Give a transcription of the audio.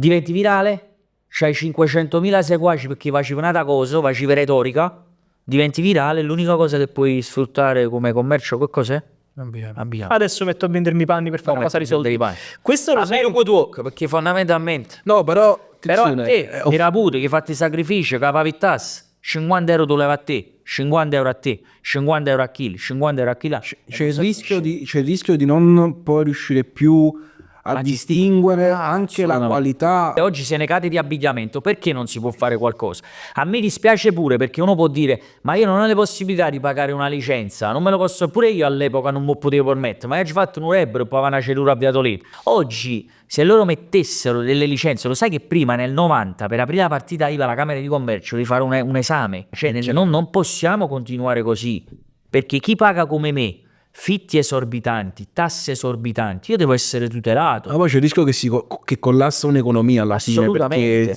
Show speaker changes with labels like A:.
A: Diventi virale, c'hai 500.000 seguaci perché facevi una cosa, facevi retorica, diventi virale, l'unica cosa che puoi sfruttare come commercio, che cos'è? Abbiamo.
B: Adesso metto a vendermi i panni per fare una cosa risolti. Questo lo
A: A me
B: sai.
A: non può work, perché fondamentalmente...
C: No, però
A: Però a
C: attenzione,
A: te, era pure che hai fatto i sacrifici, che pagavi tasse, 50 euro tu levi a te, 50 euro a te, 50 euro a chi, 50 euro a chi là.
C: c'è il rischio di non poi riuscire più a distinguere anche la qualità.
A: E oggi se ne cade di abbigliamento, perché non si può fare qualcosa? A me dispiace pure perché uno può dire ma io non ho le possibilità di pagare una licenza, non me lo posso, pure io all'epoca non me lo potevo permettere, ma hai fatto un ebbro e poi una ceduta a Via Toledo. Oggi se loro mettessero delle licenze, lo sai che prima nel 90 per aprire la partita IVA alla Camera di Commercio devi fare un esame, cioè non possiamo continuare così, perché chi paga come me fitti esorbitanti, tasse esorbitanti, io devo essere tutelato.
C: Ma poi c'è il rischio che collassa un'economia alla fine,
A: Assolutamente.
C: perché